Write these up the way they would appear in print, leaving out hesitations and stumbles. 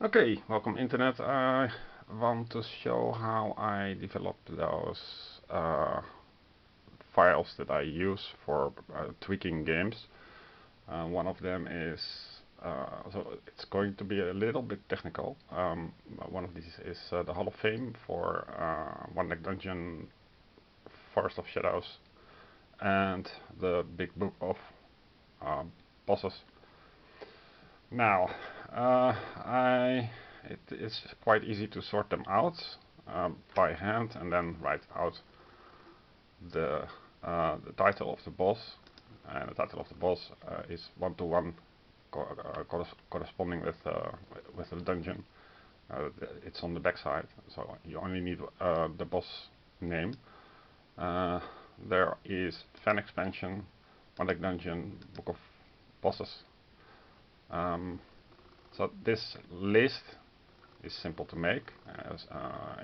Okay, welcome Internet. I want to show how I develop those files that I use for tweaking games. One of them is, so it's going to be a little bit technical. One of these is the Hall of Fame for One Deck Dungeon, Forest of Shadows, and the Big Book of Bosses. Now, it's quite easy to sort them out by hand and then write out the title of the boss. And the title of the boss is one-to-one corresponding with the dungeon. It's on the back side, so you only need the boss name. There is fan expansion, One Deck Dungeon, Book of Bosses. So this list is simple to make.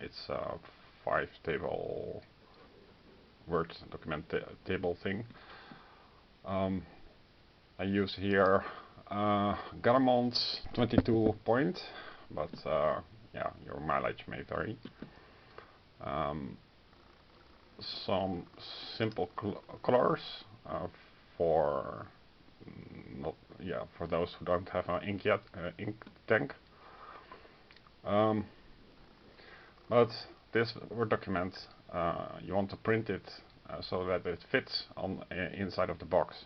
It's a 5-table Word document table thing. I use here Garamond's 22 point, but yeah, your mileage may vary. Some simple colors for for those who don't have an ink tank. But this Word document, you want to print it so that it fits on inside of the box.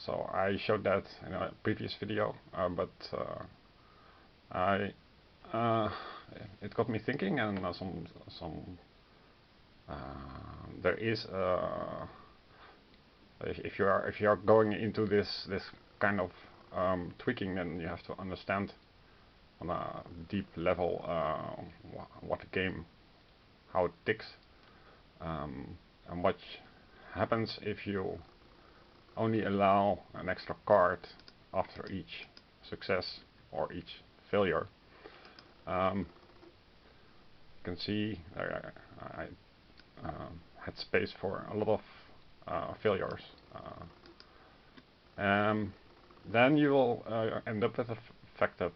So I showed that in a previous video, but it got me thinking, and there is if you are going into this kind of tweaking, then you have to understand on a deep level what the game, how it ticks, and what happens if you only allow an extra card after each success or each failure. You can see I had space for a lot of failures. Then you will end up with the fact that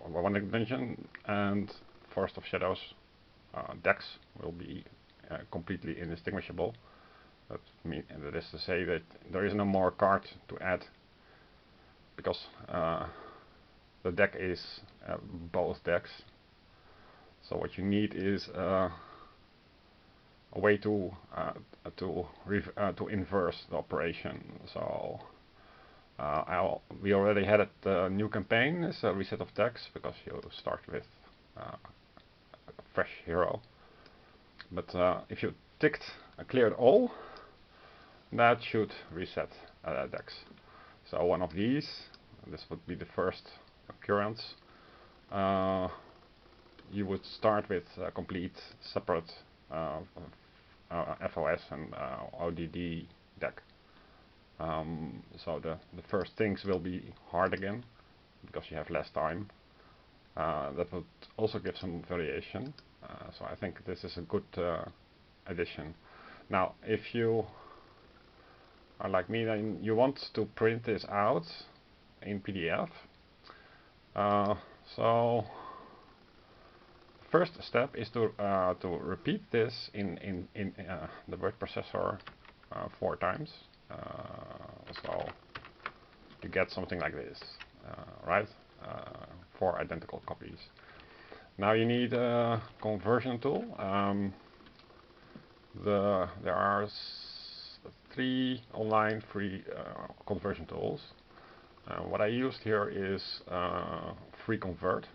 One Deck Dungeon and Forest of Shadows decks will be completely indistinguishable. That is to say that there is no more card to add, because the deck is both decks. So what you need is a way to inverse the operation. So we already had the new campaign is a reset of decks, because you start with a fresh hero. But if you ticked cleared all, that should reset decks. So one of these, this would be the first occurrence. You would start with a complete separate FOS and ODD deck. So the first things will be hard again, because you have less time. That would also give some variation. So I think this is a good addition. Now, if you are like me, then you want to print this out in PDF. So first step is to repeat this in the word processor 4 times. So you get something like this, right? 4 identical copies. Now you need a conversion tool. There are 3 online free conversion tools. What I used here is free convert,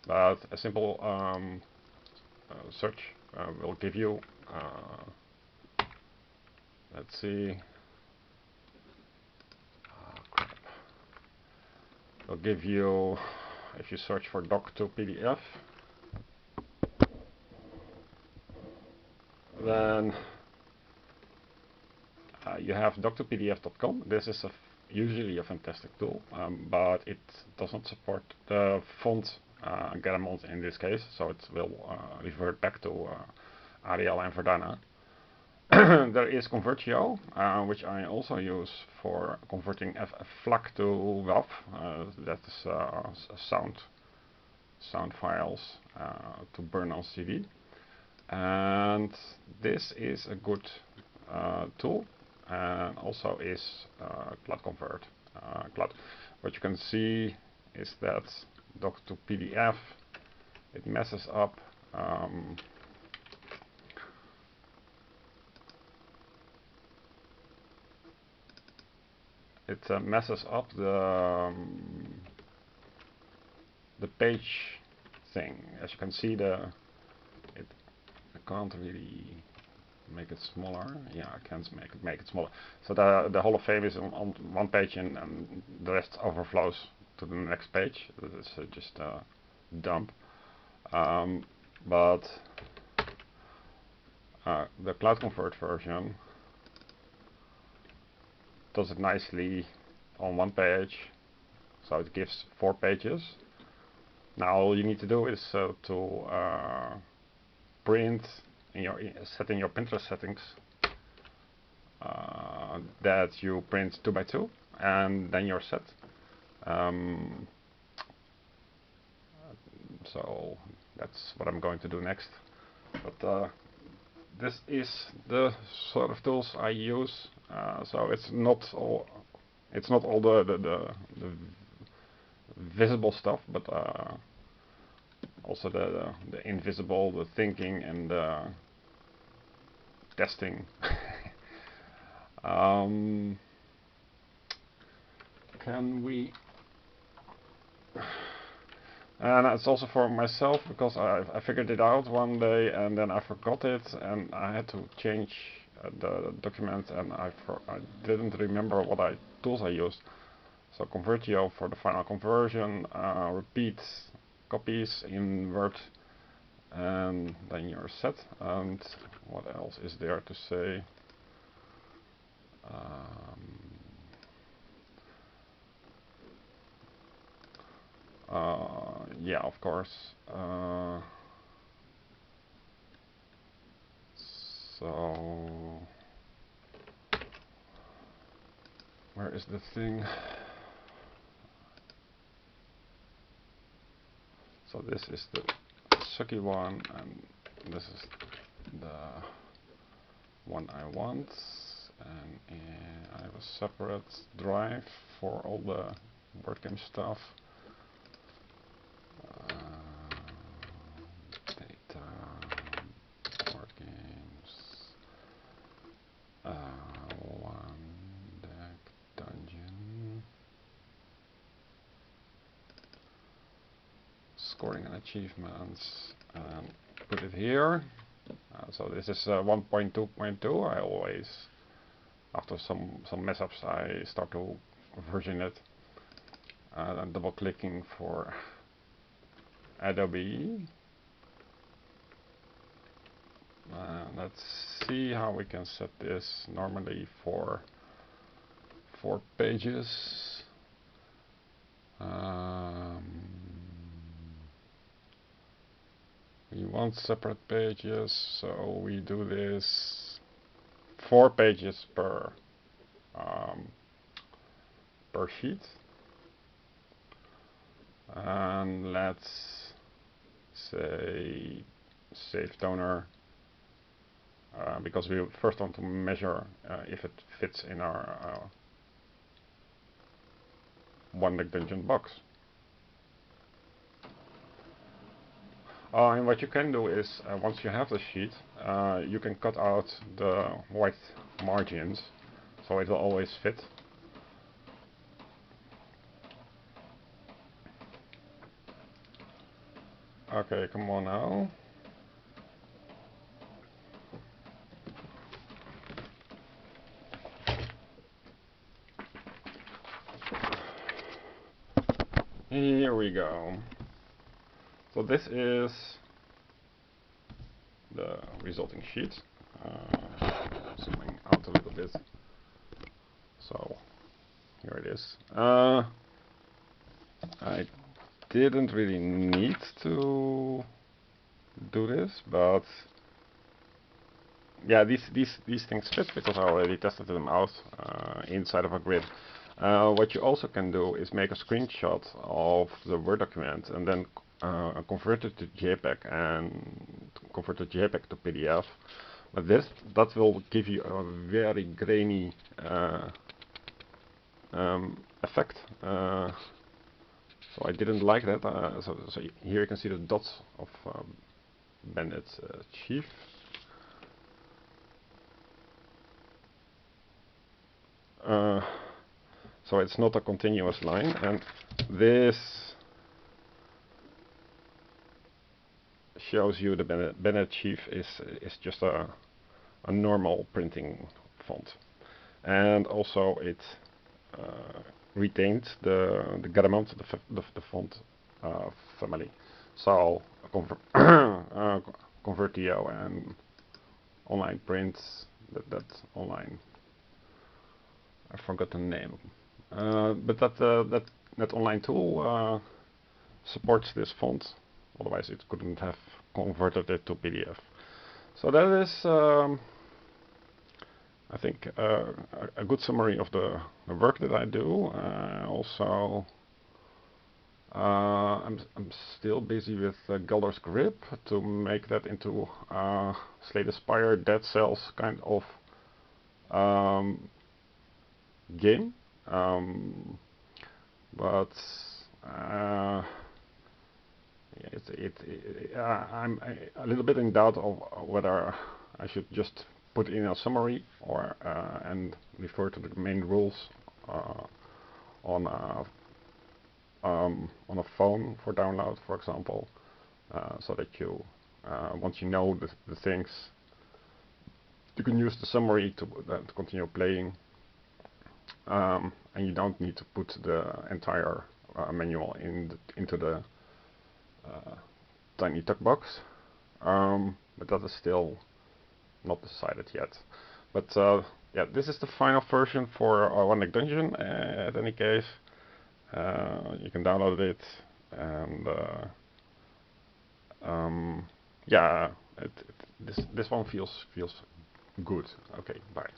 but a simple search will give you, let's see, will give you, if you search for doc to PDF, then you have doc2pdf.com. This is usually a fantastic tool, but it doesn't support the font Garamond in this case, so it will revert back to Arial and Verdana. there is Convertio, which I also use for converting FLAC to WAV. That is sound files to burn on CD. And this is a good tool, and also is Cloud Convert. What you can see is that doc to PDF, it messes up messes up the page thing. As you can see, I can't really make it smaller. Yeah, I can't make it smaller. So the Hall of Fame is on one page, and the rest overflows to the next page. It's just a dump. But the Cloud Convert version does it nicely on one page, so it gives 4 pages. Now all you need to do is to print in setting your printer settings that you print 2 by 2, and then you're set. So that's what I'm going to do next. But this is the sort of tools I use. So it's not all the visible stuff, but also the invisible, the thinking, and the testing. Can we? And it's also for myself, because I figured it out one day and then I forgot it, and I had to change the document, and I didn't remember what tools I used. So Convertio for the final conversion, repeat copies in Word, and then you're set. And what else is there to say? Yeah, of course. So where is the thing? So this is the sucky one, and this is the one I want, and I have a separate drive for all the board game stuff. Data, board games, one deck dungeon, scoring and achievements, and put it here. So this is 1.2.2. I always, after some mess ups, I start to version it. I'm double clicking for Adobe. Let's see how we can set this. Normally for 4 pages. We want separate pages, so we do this 4 pages per sheet. And let's say save toner, because we first want to measure if it fits in our one deck dungeon box. And what you can do is, once you have the sheet, you can cut out the white margins, so it will always fit. Okay, come on now. Here we go. So this is the resulting sheet. Zooming out a little bit. So here it is. I didn't really need to do this, but yeah, these things fit because I already tested them out inside of a grid. What you also can do is make a screenshot of the Word document and then convert it to JPEG and convert the JPEG to PDF. But that will give you a very grainy effect. So I didn't like that. So here you can see the dots of Bandit's chief. So it's not a continuous line, and this shows you the Bandit chief is just a normal printing font, and also it retained the Garamond, the font family. So Convertio and online prints, that online, I forgot the name, but that online tool supports this font. Otherwise, it couldn't have converted it to PDF. So that is, I think, a good summary of the work that I do. Also, I'm still busy with Galdor's Grip to make that into Slay the Spire, Dead Cells kind of game. But I'm a little bit in doubt of whether I should just put in a summary or and refer to the main rules on a phone for download, for example, so that you once you know the things, you can use the summary to continue playing, and you don't need to put the entire manual into the tiny tuck box, but that is still not decided yet. But yeah, this is the final version for One Neck Dungeon. At any case, you can download it, and yeah, this one feels good. Okay, bye.